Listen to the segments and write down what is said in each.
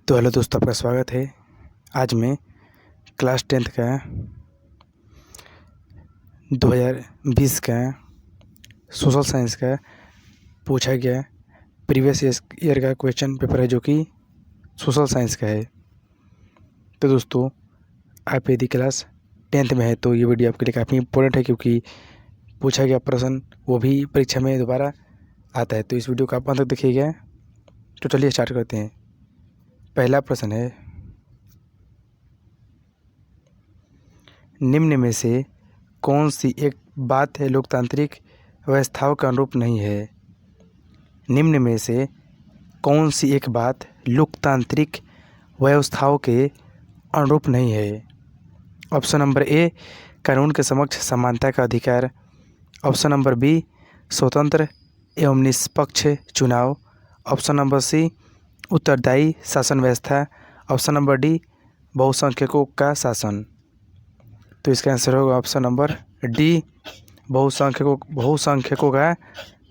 तो हेलो दोस्तों, आपका स्वागत है। आज मैं क्लास 10th का 2020 का सोशल साइंस का पूछा गया प्रीवियस ईयर का क्वेश्चन पेपर है, जो कि सोशल साइंस का है। तो दोस्तों, आप यदि क्लास 10th में है तो ये वीडियो आपके लिए काफ़ी इम्पोर्टेंट है, क्योंकि पूछा गया प्रश्न वो भी परीक्षा में दोबारा आता है। तो इस वीडियो को आप अंत तक देखिएगा। तो चलिए स्टार्ट करते हैं। पहला प्रश्न है, निम्न में से कौन सी एक बात है लोकतांत्रिक व्यवस्थाओं के अनुरूप नहीं है? निम्न में से कौन सी एक बात लोकतांत्रिक व्यवस्थाओं के अनुरूप नहीं है? ऑप्शन नंबर ए, कानून के समक्ष समानता का अधिकार। ऑप्शन नंबर बी, स्वतंत्र एवं निष्पक्ष चुनाव। ऑप्शन नंबर सी, उत्तरदायी शासन व्यवस्था। ऑप्शन नंबर डी, बहुसंख्यकों का शासन। तो इसका आंसर होगा ऑप्शन नंबर डी, बहुसंख्यकों का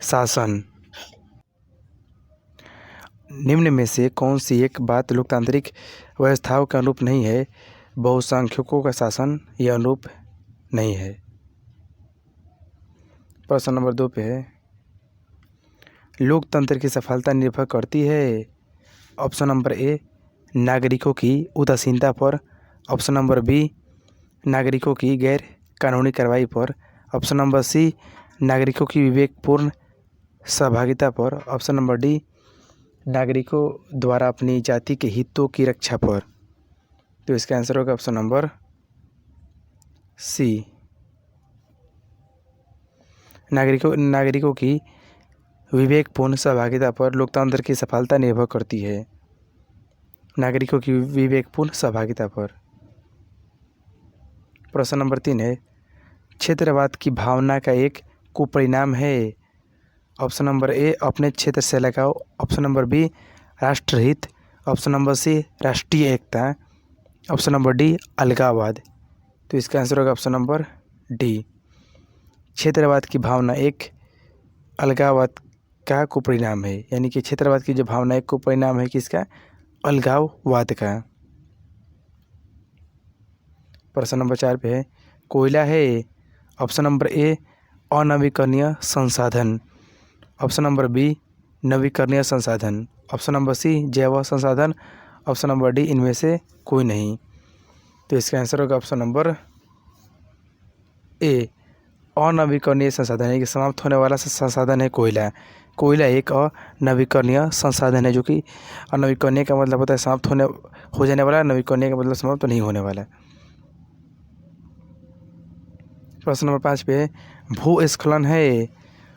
शासन। निम्न में से कौन सी एक बात लोकतांत्रिक व्यवस्थाओं के अनुरूप नहीं है? बहुसंख्यकों का शासन यह अनुरूप नहीं है। प्रश्न नंबर 2 पे है, लोकतंत्र की सफलता निर्भर करती है। ऑप्शन नंबर ए, नागरिकों की उदासीनता पर। ऑप्शन नंबर बी, नागरिकों की गैर कानूनी कार्रवाई पर। ऑप्शन नंबर सी, नागरिकों की विवेकपूर्ण सहभागिता पर। ऑप्शन नंबर डी, नागरिकों द्वारा अपनी जाति के हितों की रक्षा पर। तो इसका आंसर होगा ऑप्शन नंबर सी, नागरिकों की विवेकपूर्ण सहभागिता पर लोकतंत्र की सफलता निर्भर करती है। नागरिकों की विवेकपूर्ण सहभागिता पर। प्रश्न नंबर 3 है, क्षेत्रवाद की भावना का एक कुपरिणाम है। ऑप्शन नंबर ए, अपने क्षेत्र से लगाओ। ऑप्शन नंबर बी, राष्ट्रहित। ऑप्शन नंबर सी, राष्ट्रीय एकता। ऑप्शन नंबर डी, अलगाववाद। तो इसका आंसर होगा ऑप्शन नंबर डी, क्षेत्रवाद की भावना एक अलगाववाद का कुपरिणाम है। यानी कि क्षेत्रवाद की जो भावना एक कुपरिणाम है किसका? अलगाववाद का। प्रश्न नंबर 4 पे है, कोयला है। ऑप्शन नंबर ए, अनवीकरणीय संसाधन। ऑप्शन नंबर बी, नवीकरणीय संसाधन। ऑप्शन नंबर सी, जैव संसाधन। ऑप्शन नंबर डी, इनमें से कोई नहीं। तो इसका आंसर होगा ऑप्शन नंबर ए, अनवीकरणीय संसाधन, यानी कि समाप्त होने वाला संसाधन है कोयला। कोयला एक अनवीकरणीय संसाधन है, जो कि अनवीकरणीय का मतलब होता है समाप्त हो जाने वाला, नवीकरणीय का मतलब समाप्त नहीं होने वाला। प्रश्न नंबर 5 पे, भूस्खलन है।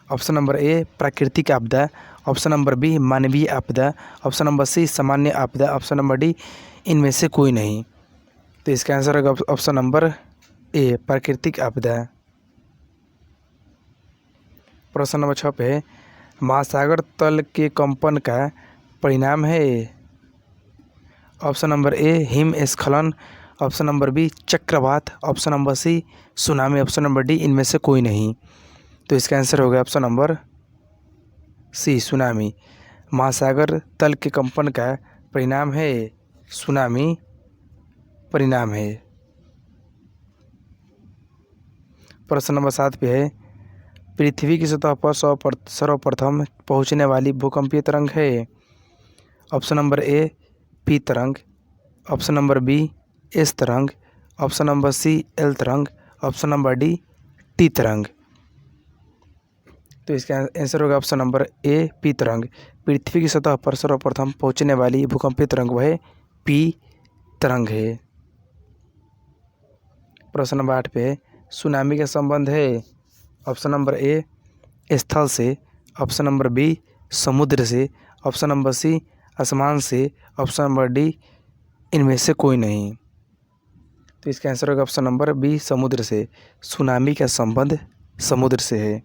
ऑप्शन नंबर ए, प्राकृतिक आपदा। ऑप्शन नंबर बी, मानवीय आपदा। ऑप्शन नंबर सी, सामान्य आपदा। ऑप्शन नंबर डी, इनमें से कोई नहीं। तो इसका आंसर होगा ऑप्शन नंबर ए, प्राकृतिक आपदा। प्रश्न नंबर 6 पे, महासागर तल के कंपन का परिणाम है। ऑप्शन नंबर ए, हिमस्खलन। ऑप्शन नंबर बी, चक्रवात। Option number C, tsunami. Option number D, इनमें से कोई नहीं। तो इसका आंसर होगा ऑप्शन नंबर सी, सुनामी। महासागर तल के कंपन का परिणाम है सुनामी परिणाम है। प्रश्न नंबर 7 पे है, पृथ्वी की सतह पर सर्वप्रथम पहुंचने वाली भूकंपीय तरंग है। ऑप्शन नंबर ए, पी तरंग। ऑप्शन नंबर बी, एस तरंग। ऑप्शन नंबर सी, एल तरंग। ऑप्शन नंबर डी, टी तरंग। तो इसका आंसर होगा ऑप्शन नंबर ए, पी तरंग। पृथ्वी की सतह पर सर्वप्रथम पहुंचने वाली भूकंपीय तरंग वह पी तरंग है। प्रश्न नंबर 8 पे, सुनामी का संबंध है। ऑप्शन नंबर ए, स्थल से। ऑप्शन नंबर बी, समुद्र से। ऑप्शन नंबर सी, आसमान से। ऑप्शन नंबर डी, इनमें से कोई नहीं। तो इसका आंसर होगा ऑप्शन नंबर बी, समुद्र से। सुनामी का संबंध समुद्र से है।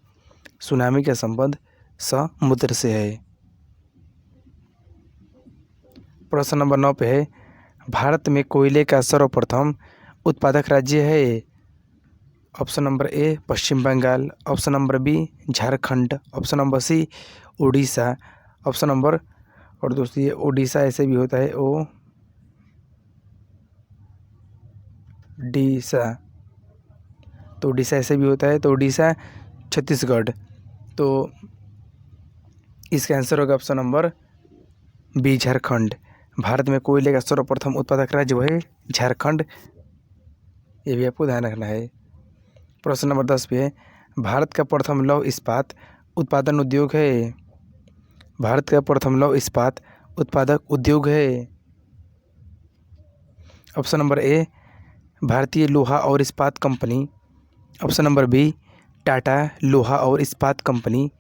सुनामी का संबंध समुद्र से है। प्रश्न नंबर 9 पे है, भारत में कोयले का सर्वप्रथम उत्पादक राज्य है। Option number A, Paschim Bangal. Option number B, Jharkhand. Option number C, Orissa. Option number, और दोस्तों ये उड़ीसा ऐसे भी होता है, वो ओडिशा, तो ओडिशा ऐसे भी होता है, तो ओडिशा छत्तीसगढ़। तो इसका आंसर होगा option number B, Jharkhand. Bharat में कोयले का सर्वप्रथम उत्पादक राज्य वह है झारखंड, ये भी आपको ध्यान रखना है। प्रश्न नंबर 10 पे है, भारत का प्रथम लौह इस्पात उत्पादन उद्योग है। भारत का प्रथम लौह इस्पात उत्पादक उद्योग है। ऑप्शन नंबर ए, भारतीय लोहा और इस्पात कंपनी। ऑप्शन नंबर बी, टाटा लोहा और इस्पात कंपनी।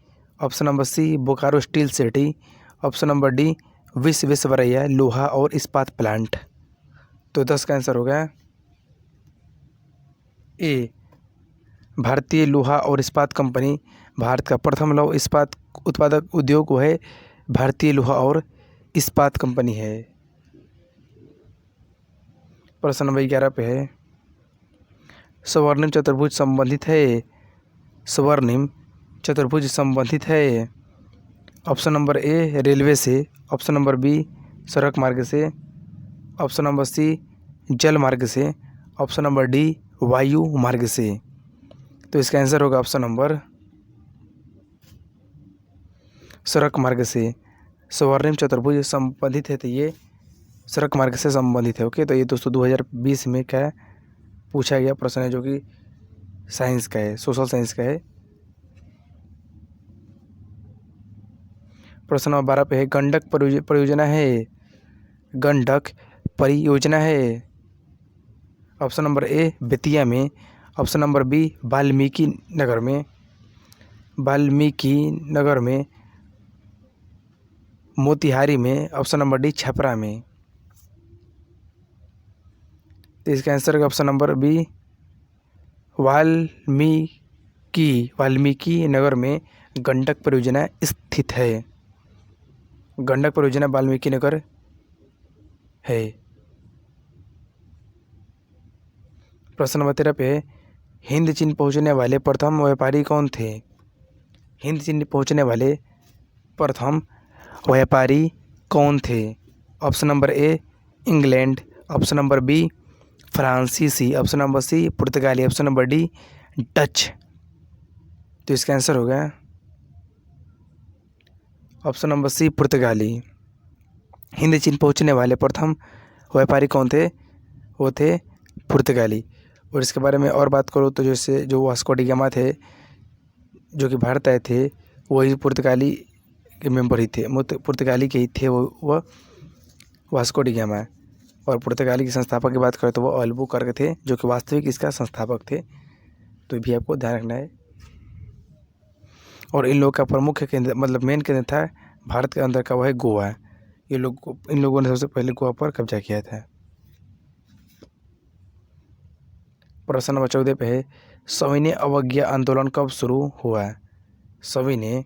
Option number C, Bokaro steel city. Option number D, Visvesvaraya लोहा और इस्पात प्लांट। तो 10 का आंसर होगा ए, भारतीय लोहा और इस्पात कंपनी। भारत का प्रथम लौह इस्पात उत्पादक उद्योग वो है भारतीय लोहा और इस्पात कंपनी है। प्रश्न नंबर 11 पे है, स्वर्णिम चतुर्भुज संबंधित है। स्वर्णिम चतुर्भुज संबंधित है। ऑप्शन नंबर ए, रेलवे से। ऑप्शन नंबर बी, सड़क मार्ग से। ऑप्शन नंबर सी, जल मार्ग से। ऑप्शन नंबर डी, वायु मार्ग से। तो इसका आंसर होगा ऑप्शन नंबर सड़क मार्ग से। स्वर्णिम चतुर्भुज संबंधित है, तो ये सड़क मार्ग से संबंधित है। ओके, तो ये दोस्तों 2020 में क्या पूछा गया प्रश्न है, जो कि साइंस का है, सोशल साइंस का है। प्रश्न नंबर 12 पे है, गंडक परियोजना है। गंडक परियोजना है। ऑप्शन नंबर ए, बेतिया में। Option number B, Valmiki Nagar में। वाल्मीकि नगर में, मोतिहारी में। ऑप्शन नंबर डी, छपरा में। तो इसका आंसर है option number B, Valmiki Nagar में गंडक परियोजना स्थित है। गंडक परियोजना वाल्मीकि नगर है। प्रश्न नंबर 13 पे, हिंद चीन पहुंचने वाले प्रथम व्यापारी कौन थे। हिंद चीन पहुंचने वाले प्रथम व्यापारी कौन थे। Option number A, England. Option number B, फ्रांसीसी। ऑप्शन नंबर सी, पुर्तगाली। Option number D, Dutch. तो इसका आंसर होगा ऑप्शन नंबर सी, पुर्तगाली। हिंद चीन पहुंचने वाले प्रथम व्यापारी कौन थे, वो थे पुर्तगाली। और इसके बारे में और बात करो तो जैसे जो वास्को डी गामा थे, जो कि भारत आए थे, वही पुर्तगाली के मेंबर ही थे, पुर्तगाली के ही थे वो वास्को डी गामा। और पुर्तगाली के संस्थापक की बात करें तो वो अल्बुकर्क थे, जो कि वास्तविक इसका संस्थापक थे। तो भी आपको ध्यान रखना है। और इन लोगों का प्रमुख केंद्र, मतलब मेन केंद्र था भारत के अंदर का, वह है गोवा। इन लोगों ने सबसे पहले गोवा पर कब्जा किया था। प्रश्न नंबर 14 पे है, सविनय अवज्ञा आंदोलन कब शुरू हुआ। सविनय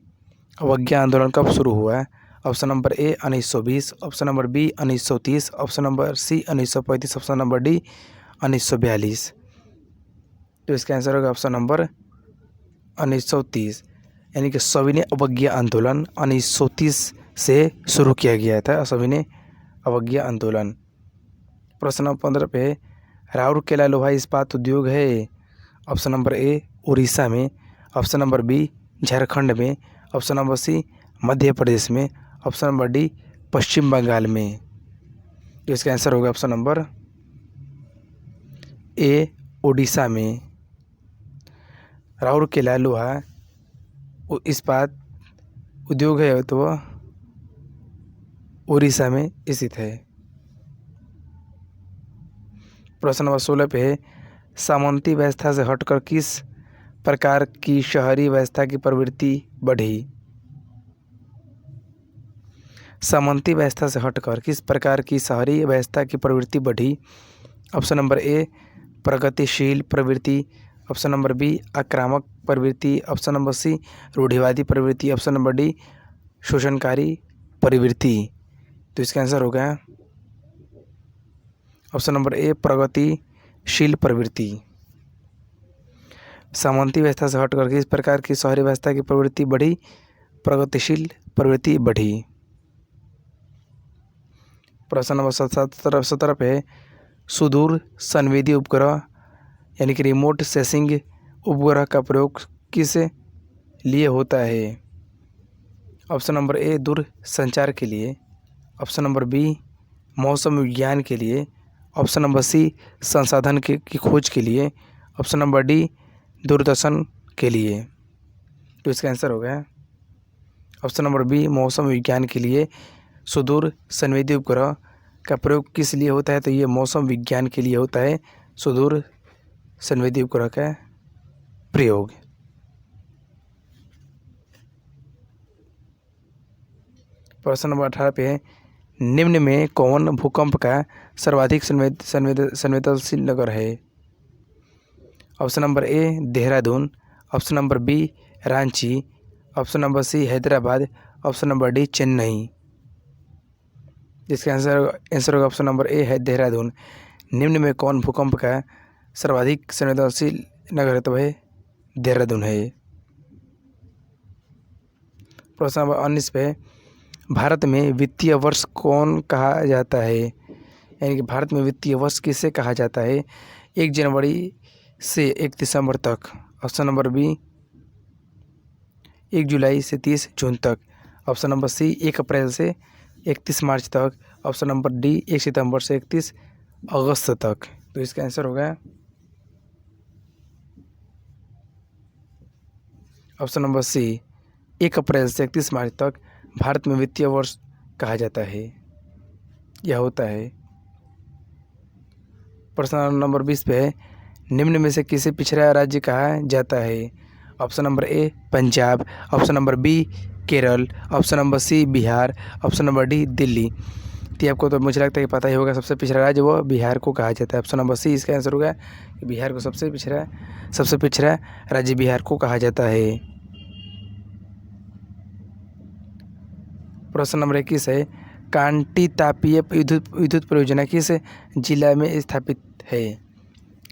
अवज्ञा आंदोलन कब शुरू हुआ। Option number A, 1920। Option number B, 1930। Option number C, 1935। Option number D, 1942। तो इसका आंसर होगा ऑप्शन नंबर 1930, यानी कि सविनय अवज्ञा आंदोलन 1930 से शुरू किया गया था। सविनय अवज्ञा आंदोलन। प्रश्न नंबर 15 पे, राउरकेला लोहा इस्पात उद्योग है। ऑप्शन नंबर ए, उड़ीसा में। ऑप्शन नंबर बी, झारखंड में। ऑप्शन नंबर सी, मध्य प्रदेश में। ऑप्शन नंबर डी, पश्चिम बंगाल में। तो इसका आंसर होगा ऑप्शन नंबर ए, उड़ीसा में। राउरकेला लोहा इस्पात उद्योग है, तो वह उड़ीसा में स्थित है। प्रश्न नंबर 16 पे है, सामंती व्यवस्था से हटकर किस प्रकार की शहरी व्यवस्था की प्रवृत्ति बढ़ी। सामंती व्यवस्था से हटकर किस प्रकार की शहरी व्यवस्था की प्रवृत्ति बढ़ी। ऑप्शन नंबर ए, प्रगतिशील प्रवृत्ति। ऑप्शन नंबर बी, आक्रामक प्रवृत्ति। ऑप्शन नंबर सी, रूढ़िवादी प्रवृत्ति। ऑप्शन नंबर डी, शोषणकारी प्रवृत्ति। तो इसका आंसर होगा ऑप्शन नंबर ए, प्रगतिशील प्रवृत्ति। सामंती व्यवस्था से हटकर किस प्रकार की शहरी व्यवस्था की प्रवृत्ति बढ़ी, प्रगतिशील प्रवृत्ति बढ़ी। प्रश्न नंबर 17 पे, सुदूर संवेदी उपग्रह यानी कि रिमोट सेंसिंग उपग्रह का प्रयोग किस लिए होता है? ऑप्शन नंबर ए दूर संचार के लिए, ऑप्शन नंबर बी मौसम विज्ञान के लिए, ऑप्शन नंबर सी संसाधन की खोज के लिए, ऑप्शन नंबर डी दूरदर्शन के लिए। तो इसका आंसर होगा ऑप्शन नंबर बी मौसम विज्ञान के लिए। सुदूर संवेदी उपग्रह का प्रयोग किस लिए होता है? तो ये मौसम विज्ञान के लिए होता है सुदूर संवेदी उपग्रह का प्रयोग। प्रश्न नंबर 18 पे है, निम्न में कौन भूकंप का सर्वाधिक संवेदनशील नगर है? Option number A Dehradun, option number B Ranchi, option number C Hyderabad, option number D Chennai. जिसका आंसर होगा ऑप्शन नंबर ए है देहरादून। निम्न में कौन भूकंप का सर्वाधिक संवेदनशील नगर है? तो वह देहरादून है। प्रश्न नंबर 19 पे, भारत में वित्तीय वर्ष कौन कहा जाता है? यानी कि भारत में वित्तीय वर्ष किसे कहा जाता है? 1 जनवरी से 1 दिसंबर तक, ऑप्शन नंबर बी 1 जुलाई से 30 जून तक, ऑप्शन नंबर सी 1 अप्रैल से 31 मार्च तक, ऑप्शन नंबर डी 1 सितंबर से 31 अगस्त तक। तो इसका आंसर होगा ऑप्शन नंबर सी 1 अप्रैल से 31 मार्च तक भारत में वित्तीय वर्ष कहा जाता है, यह होता है। प्रश्न नंबर 20 पे है, निम्न में से किसे पिछड़ा राज्य कहा जाता है? Option number A Punjab, option number B Kerala, option number C Bihar, option number D Delhi. तो आपको तो मुझे लगता है कि पता ही होगा, सबसे पिछड़ा राज्य वो बिहार को कहा जाता है। ऑप्शन नंबर सी इसका आंसर होगा कि बिहार को सबसे पिछड़ा राज्य बिहार को कहा जाता है। प्रश्न नंबर 21 है, कांटी तापीय विद्युत परियोजना किस जिला में स्थापित है?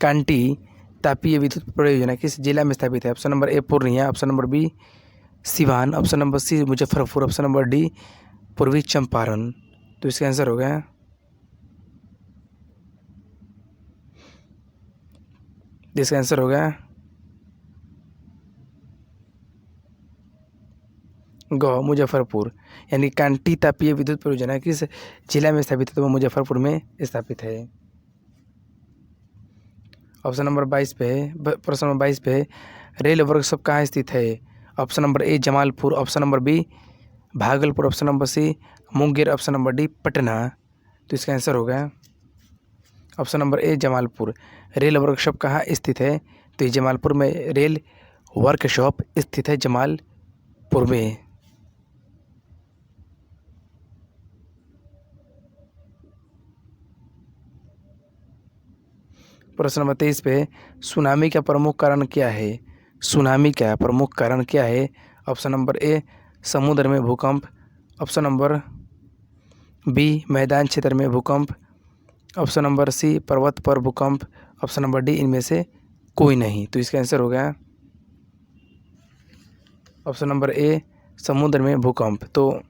कांटी तापीय विद्युत परियोजना किस जिला में स्थापित है? Option number A Purnia, option number B Siwan, option number C Muzaffarpur, option number D Purvi Champaran. तो इसका आंसर होगा मुजफ्फरपुर। यानी कांटी तापीय विद्युत परियोजना किस जिला में स्थापित है? तो वो मुजफ्फरपुर में स्थापित है। ऑप्शन नंबर 22 पे प्रश्न नंबर 22 पे रेल वर्कशॉप कहाँ स्थित है? Option number A Jamalpur, option number B Bhagalpur, option number C Munger, option number D Patna. तो इसका आंसर होगा option number A Jamalpur. Rail workshop कहाँ स्थित है? तो ये जमालपुर में रेल वर्कशॉप स्थित है, जमालपुर में। प्रश्न नंबर 23 पे सुनामी का प्रमुख कारण क्या है? सुनामी का प्रमुख कारण क्या है? ऑप्शन नंबर ए समुद्र में भूकंप, ऑप्शन नंबर बी मैदान क्षेत्र में भूकंप, ऑप्शन नंबर सी पर्वत पर भूकंप, ऑप्शन नंबर डी इनमें से कोई नहीं। तो इसका आंसर होगा ऑप्शन नंबर ए समुद्र में भूकंप। तो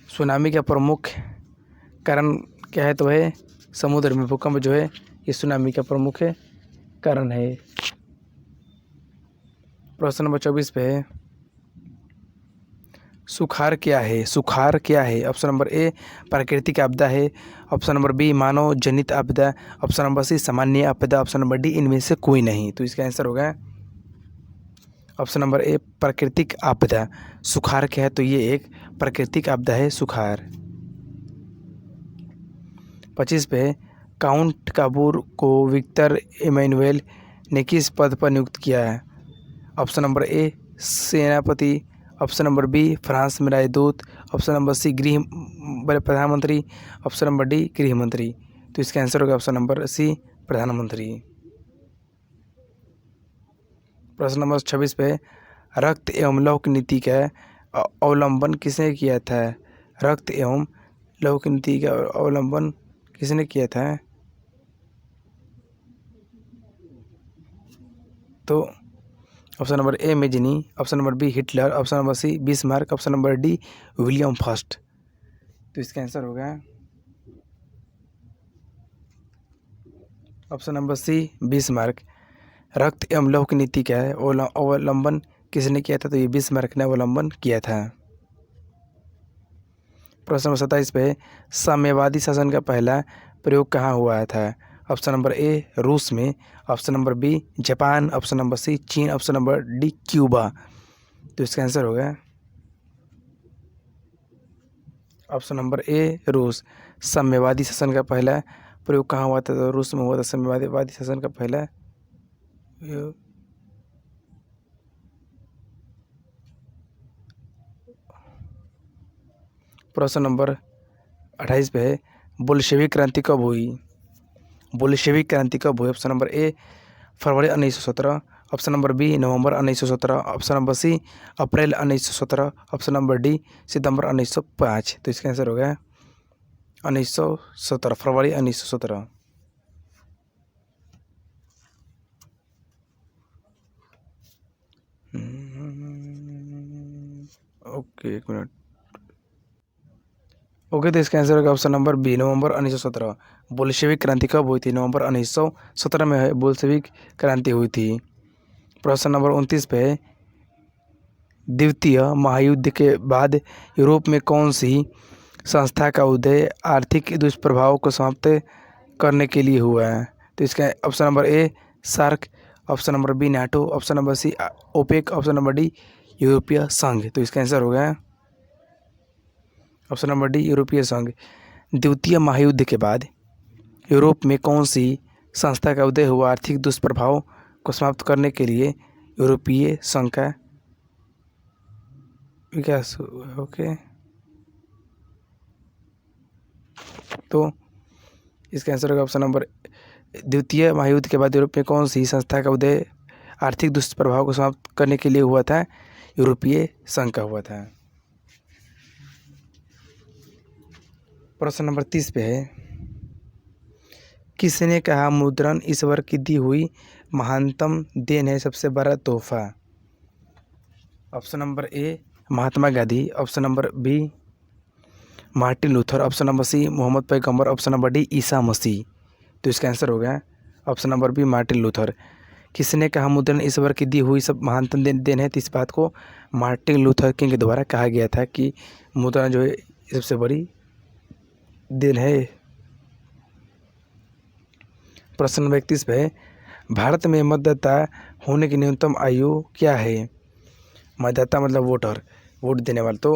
सुनामी का प्रमुख कारण क्या है? तो है समुद्र में भूकंप जो है ये सुनामी का प्रमुख कारण है। प्रश्न नंबर 24 पे है, सुखाड़ क्या है? सुखाड़ क्या है? ऑप्शन नंबर ए प्राकृतिक आपदा है, ऑप्शन नंबर बी मानव जनित आपदा, ऑप्शन नंबर सी सामान्य आपदा, ऑप्शन नंबर डी इनमें से कोई नहीं। तो इसका आंसर होगा ऑप्शन नंबर ए प्राकृतिक आपदा। सुखाड़ क्या है? तो ये एक प्राकृतिक आपदा है सुखाड़। 25 पे काउंट काबूर को विक्टर इमैनुएल ने किस पद पर नियुक्त किया है? ऑप्शन नंबर ए सेनापति, ऑप्शन नंबर बी फ्रांस में राजदूत, ऑप्शन नंबर सी प्रधानमंत्री, ऑप्शन नंबर डी गृह मंत्री। तो इसका आंसर होगा ऑप्शन नंबर सी प्रधानमंत्री। प्रश्न नंबर 26 पे रक्त एवं लौह की नीति का अवलंबन किसने किया था? रक्त एवं लौह की नीति का अवलंबन किसने किया था? तो option number A Mazzini, option number B Hitler, option number C Bismarck, option number D William first. तो इसका आंसर होगा ऑप्शन नंबर सी बिस्मार्क। रक्त एवं लौह की नीति क्या है, अवलंबन किसने किया था, तो ये बिस्मार्क ने अवलंबन किया था। प्रश्न नंबर 27 पे साम्यवादी शासन का पहला प्रयोग कहाँ हुआ था। ऑप्शन नंबर ए रूस में, option number B Japan, option number C चीन, ऑप्शन नंबर डी क्यूबा। तो इसका आंसर होगा ऑप्शन नंबर ए रूस। साम्यवादी शासन का पहला प्रयोग कहाँ हुआ था, तो रूस में हुआ था साम्यवादी शासन का पहला प्रयोग। प्रश्न नंबर 28 पे है बोल्शेविक क्रांति कब हुई। बोल्शेविक क्रांति कब हुई। ऑप्शन नंबर ए फरवरी 1917, ऑप्शन नंबर बी नवंबर 1917, ऑप्शन नंबर सी अप्रैल 1917, ऑप्शन नंबर डी सितंबर 1905। तो इसका आंसर हो गया 1917, फरवरी 1917। ओके, एक मिनट। ओके, तो इसका आंसर होगा ऑप्शन नंबर बी नवंबर 1917। बोल्शेविक क्रांति कब हुई थी, नवंबर 1917 में बोल्शेविक क्रांति हुई थी। प्रश्न नंबर 29 पे द्वितीय महायुद्ध के बाद यूरोप में कौन सी संस्था का उदय आर्थिक दुष्प्रभाव को समाप्त करने के लिए हुआ है। तो इसका option number A SAARC, option number B NATO, option number C OPEC, option number D यूरोपीय संघ। तो इसका आंसर होगा ऑप्शन नंबर डी यूरोपीय संघ। द्वितीय महायुद्ध के बाद यूरोप में कौन सी संस्था का उदय हुआ आर्थिक दुष्प्रभाव को समाप्त करने के लिए यूरोपीय संघ का विकास हुआ। ओके, तो इसका आंसर होगा ऑप्शन नंबर द्वितीय महायुद्ध के बाद यूरोप में कौन सी संस्था का उदय आर्थिक दुष्प्रभाव को समाप्त करने के लिए हुआ था, यूरोपीय संघ का हुआ था। प्रश्न नंबर 30 पे है किसने कहा मुद्रण ईश्वर की दी हुई महानतम देन है, सबसे बड़ा तोहफा। Option number A Mahatma Gandhi, option number B Martin Luther, option number C Muhammad पैगंबर, option number D Isa Masih. तो इसका आंसर हो गया option number B Martin Luther. किसने कहा मुद्रण ईश्वर की दी हुई सब महानतम देन है, तो इस बात को मार्टिन लूथर किंग के द्वारा कहा गया था कि मुद्रण जो है सबसे बड़ी देन है। प्रश्न नंबर 31 पे भारत में मतदाता होने की न्यूनतम आयु क्या है। मतदाता मतलब वोटर, वोट देने वाला। तो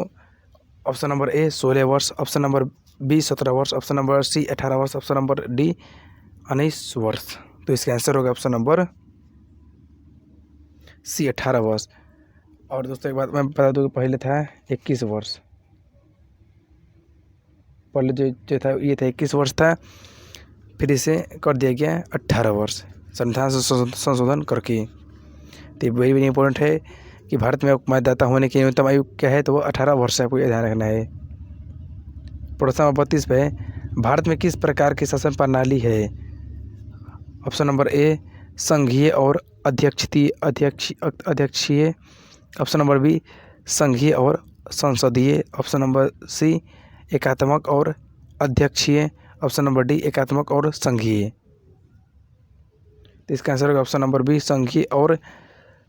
ऑप्शन नंबर ए 16 वर्ष, ऑप्शन नंबर बी 17 वर्ष, ऑप्शन नंबर सी 18 वर्ष, ऑप्शन नंबर डी 19 वर्ष। तो इसका आंसर होगा ऑप्शन नंबर सी 18 वर्ष। और दोस्तों एक बात मैं बता दूँ, पहले था 21 वर्ष, पहले जो था ये था 21 वर्ष था, फिर इसे कर दिया गया 18 वर्ष संविधान संशोधन करके। तो वही भी इम्पोर्टेंट है कि भारत में मतदाता होने की न्यूनतम आयु क्या है, तो वो 18 वर्ष है, आपको ये ध्यान रखना है। प्रश्न नंबर 32 पे भारत में किस प्रकार की शासन प्रणाली है। ऑप्शन नंबर ए संघीय और अध्यक्षीय, ऑप्शन नंबर बी संघीय और संसदीय, ऑप्शन नंबर सी एकात्मक और अध्यक्षीय, ऑप्शन नंबर डी एकात्मक और संघीय। तो इसका आंसर होगा ऑप्शन नंबर बी संघीय और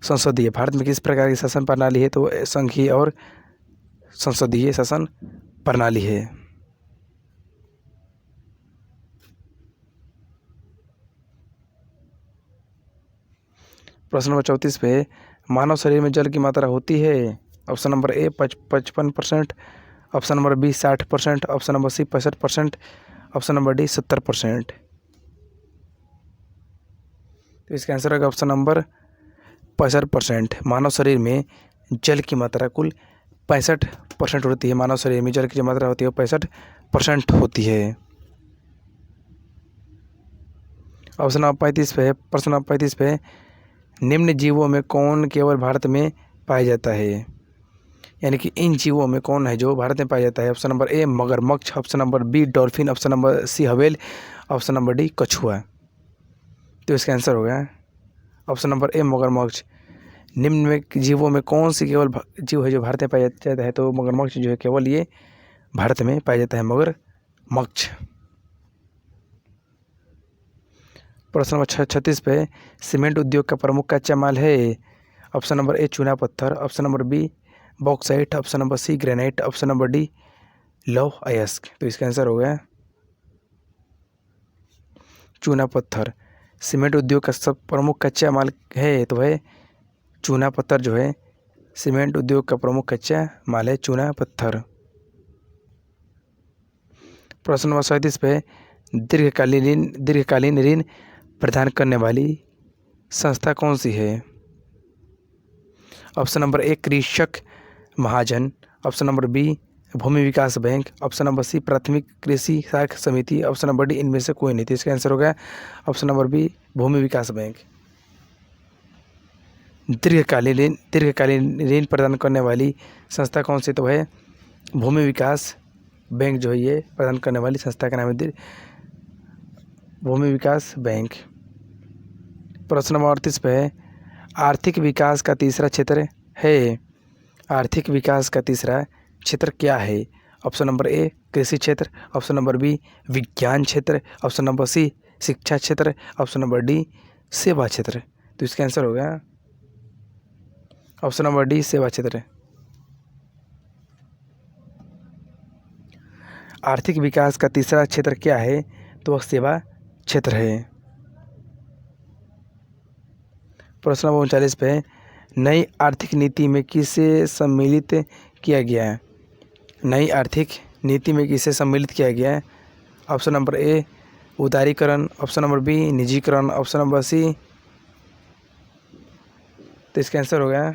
संसदीय। भारत में किस प्रकार की शासन प्रणाली है, तो संघीय और संसदीय शासन प्रणाली है। प्रश्न नंबर 34 पे मानव शरीर में जल की मात्रा होती है। Option number A 55%, option number B 60%, option number C 65%, option number D 70%। तो इसका आंसर होगा ऑप्शन नंबर 65%। मानव शरीर में जल की मात्रा कुल 65% होती है। मानव शरीर में जल की जो मात्रा होती है वो 65% होती है। ऑप्शन नंबर 35 पे, प्रश्न नंबर 35 पे निम्न जीवों में कौन केवल भारत में पाया जाता है, यानी कि इन जीवों में कौन है जो भारत में पाया जाता है। ऑप्शन नंबर ए मगरमच्छ, option number B dolphin, option number C whale, option number D कछुआ। तो इसका आंसर हो गया ऑप्शन नंबर ए मगरमच्छ। निम्न में जीवों में कौन सी केवल जीव है जो भारत में पाया जाता है, तो मगरमच्छ जो है केवल ये भारत में पाया जाता है, मगरमच्छ। प्रश्न नंबर 36 पे सीमेंट उद्योग का प्रमुख कच्चा माल है। ऑप्शन नंबर ए चूना पत्थर, option number B bauxite, option number C granite, option number D लौह अयस्क। तो इसका आंसर हो गया चूना पत्थर। सीमेंट उद्योग का सब प्रमुख कच्चा माल है तो है चूना पत्थर। जो है सीमेंट उद्योग का प्रमुख कच्चा माल है चूना पत्थर। प्रश्न नंबर 37 पे दीर्घकालीन ऋण प्रदान करने वाली संस्था कौन सी है। ऑप्शन नंबर ए कृषक महाजन, ऑप्शन नंबर बी भूमि विकास बैंक, ऑप्शन नंबर सी प्राथमिक कृषि साख समिति, ऑप्शन नंबर डी इनमें से कोई नहीं। तो इसका आंसर होगा ऑप्शन नंबर बी भूमि विकास बैंक। दीर्घकालीन ऋण प्रदान करने वाली संस्था कौन सी तो है भूमि विकास बैंक। जो है ये प्रदान करने वाली संस्था का नाम है भूमि विकास बैंक। प्रश्न नंबर 38 पे है आर्थिक विकास का तीसरा क्षेत्र है। आर्थिक विकास का तीसरा क्षेत्र क्या है। ऑप्शन नंबर ए कृषि क्षेत्र, ऑप्शन नंबर बी विज्ञान क्षेत्र, ऑप्शन नंबर सी शिक्षा क्षेत्र, ऑप्शन नंबर डी सेवा क्षेत्र। तो इसका आंसर हो गया ऑप्शन नंबर डी सेवा क्षेत्र। आर्थिक विकास का तीसरा क्षेत्र क्या है तो वह सेवा क्षेत्र है। प्रश्न नंबर 39 पे नई आर्थिक नीति में किसे सम्मिलित किया गया है। नई आर्थिक नीति में किसे सम्मिलित किया गया है। ऑप्शन नंबर ए उदारीकरण, ऑप्शन नंबर बी निजीकरण, ऑप्शन नंबर सी। तो इसका आंसर हो गया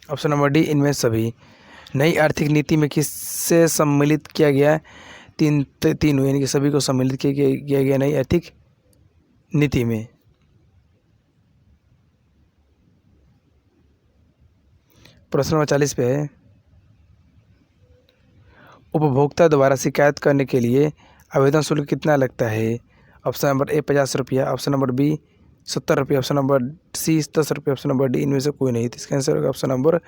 ऑप्शन नंबर डी इनमें सभी। नई आर्थिक नीति में किससे सम्मिलित किया गया है तीनों यानी कि सभी को सम्मिलित किया गया नई आर्थिक नीति में। प्रश्न नंबर 40 पे है उपभोक्ता द्वारा शिकायत करने के लिए आवेदन शुल्क कितना लगता है। ऑप्शन नंबर ए 50 रुपया, ऑप्शन नंबर बी 70 रुपया, ऑप्शन नंबर सी 10 रुपया, ऑप्शन नंबर डी इनमें से कोई नहीं। तो इसका आंसर होगा ऑप्शन नंबर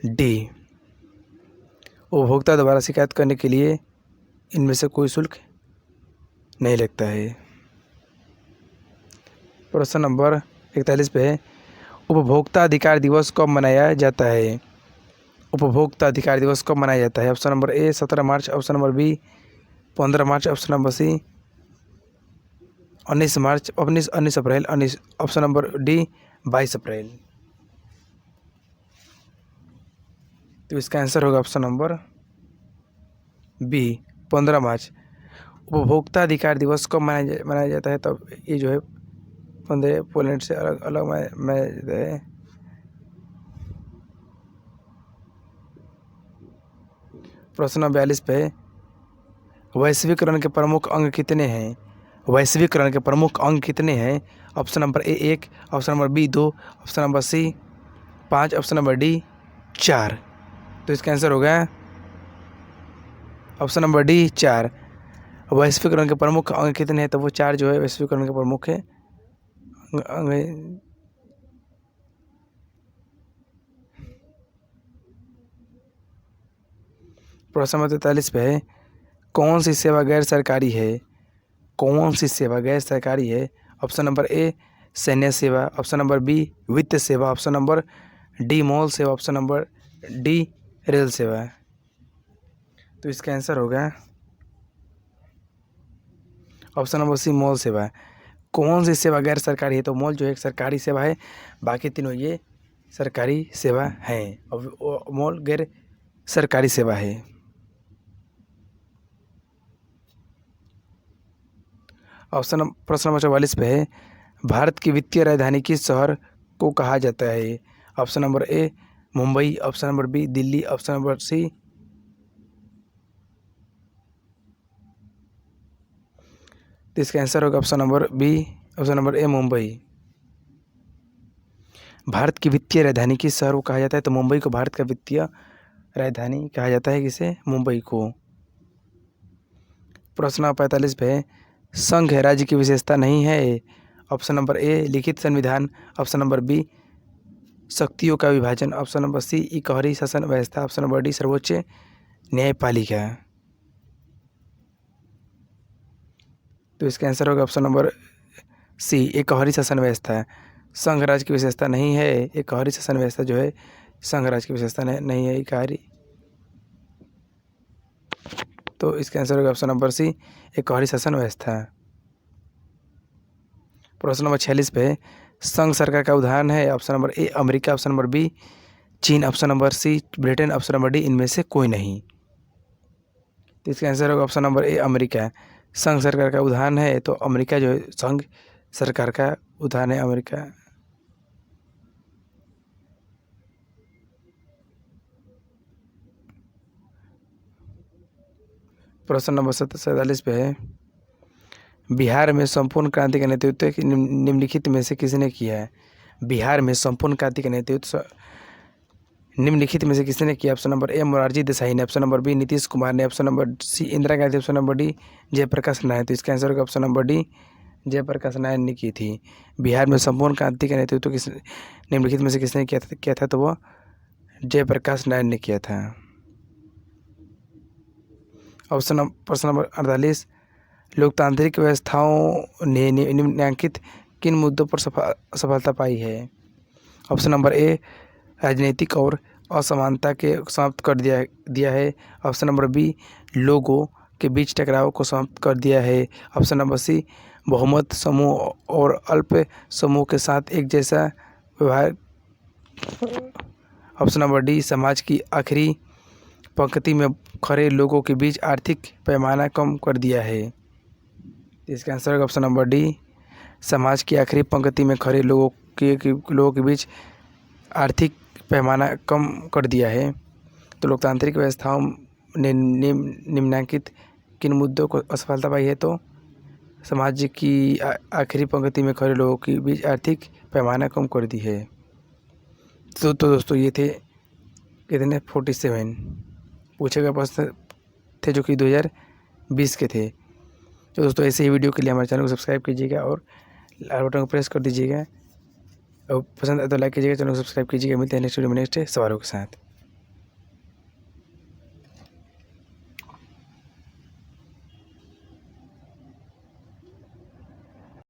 डी उपभोक्ता द्वारा शिकायत करने के लिए इनमें से कोई शुल्क नहीं लगता है। प्रश्न नंबर 41 पे है उपभोक्ता अधिकार दिवस कब मनाया जाता है। उपभोक्ता अधिकार दिवस कब मनाया जाता है। Option number A 17 March, option number B 15 March, option number C 19 March, 19 April, option number D 22 April. तो इसका आंसर होगा ऑप्शन नंबर बी 15 मार्च। उपभोक्ता अधिकार दिवस कब मनाया जाता है। तब ये जो है 15 पोलैंड से अलग मैं प्रश्न नंबर 42 पे वैश्वीकरण के प्रमुख अंग कितने हैं। वैश्वीकरण के प्रमुख अंग कितने हैं। Option number A 1, option number B 2, option number C 5, option number D 4। तो इसका आंसर हो गया ऑप्शन नंबर डी 4। वैश्वीकरण के प्रमुख अंग कितने हैं तो वो 4 जो है वैश्वीकरण के प्रमुख है अंग। प्रश्न नंबर 43 पे है कौन सी सेवा गैर सरकारी है। कौन सी सेवा गैर सरकारी है। ऑप्शन नंबर ए सैन्य सेवा, ऑप्शन नंबर बी वित्त सेवा, ऑप्शन नंबर डी मॉल सेवा, ऑप्शन नंबर डी रेल सेवा। तो इसका आंसर होगा ऑप्शन नंबर सी मॉल सेवा। कौन सी सेवा गैर सरकारी है तो मॉल जो है एक सरकारी सेवा है, बाकी तीनों ये सरकारी सेवा है और मॉल गैर सरकारी सेवा है। प्रश्न नंबर 44 पे है भारत की वित्तीय राजधानी किस शहर को कहा जाता है। Option number A Mumbai, option number B Delhi, option number C तो इसका आंसर होगा option number B, option number A Mumbai. Bharat की वित्तीय राजधानी किस शहर को कहा जाता है तो मुंबई को भारत का वित्तीय राजधानी कहा जाता है। किसे मुंबई को। प्रश्न 45 पे संघ राज्य की विशेषता नहीं है। ऑप्शन नंबर ए लिखित संविधान, ऑप्शन नंबर बी शक्तियों का विभाजन, ऑप्शन नंबर सी इकहरी शासन व्यवस्था, ऑप्शन नंबर डी सर्वोच्च न्यायपालिका। तो इसका आंसर होगा ऑप्शन नंबर सी, एकहरी शासन व्यवस्था। संघ राज्य की विशेषता नहीं है एकहरी शासन व्यवस्था, जो है संघ राज्य की विशेषता नहीं है एकहरी। तो इसका आंसर होगा ऑप्शन नंबर सी, एकहरी शासन व्यवस्था। प्रश्न नंबर 46 पे संघ सरकार का उदाहरण है। Option number A America, option number B चीन, option number C Britain, option number D इनमें से कोई नहीं। तो इसका आंसर होगा ऑप्शन नंबर ए अमेरिका। संघ सरकार का उदाहरण है तो अमेरिका जो है संघ सरकार का उदाहरण है अमेरिका। प्रश्न नंबर 47 पे है बिहार में संपूर्ण क्रांति का नेतृत्व निम्नलिखित में से किसने किया है। बिहार में संपूर्ण क्रांति का नेतृत्व निम्नलिखित में से किसने किया। Option number A Morarji Desai ने, option number B Nitish Kumar ने, option number C Indira Gandhi, option number D Jayaprakash Narayan. तो इसका आंसर होगा option number D Jayaprakash Narayan ने की थी। बिहार में संपूर्ण क्रांति का नेतृत्व निम्नलिखित में से किसने किया था तो वह जयप्रकाश नारायण ने किया था। प्रश्न नंबर 48 लोकतांत्रिक व्यवस्थाओं ने निम्नलिखित किन मुद्दों पर सफलता पाई है। ऑप्शन नंबर ए राजनीतिक और असमानता के समाप्त कर दिया है। ऑप्शन नंबर बी लोगों के बीच टकराव को समाप्त कर दिया है। ऑप्शन नंबर सी बहुमत समूह और अल्प समूह के साथ एक जैसा व्यवहार। ऑप्शन नंबर डी समाज की आखिरी पंक्ति में खड़े लोगों के बीच आर्थिक पैमाना कम कर दिया है। इसका आंसर है ऑप्शन नंबर डी समाज की आखिरी पंक्ति में खड़े लोगों के बीच आर्थिक पैमाना कम कर दिया है। तो लोकतांत्रिक व्यवस्थाओं ने निम्नलिखित किन मुद्दों को असफलता पाई है तो समाज की आखिरी पंक्ति में खड़े लोगों के बीच आर्थिक पैमाना कम कर दी है। तो दोस्तों ये थे कितने 47 पूछे गए प्रश्न थे जो कि 2020 के थे। तो दोस्तों ऐसे ही वीडियो के लिए हमारे चैनल को सब्सक्राइब कीजिएगा और लाल बटन को प्रेस कर दीजिएगा और पसंद आए तो लाइक कीजिएगा, चैनल को सब्सक्राइब कीजिएगा। मिलते हैं नेक्स्ट वीडियो में नेक्स्ट सवालों के साथ।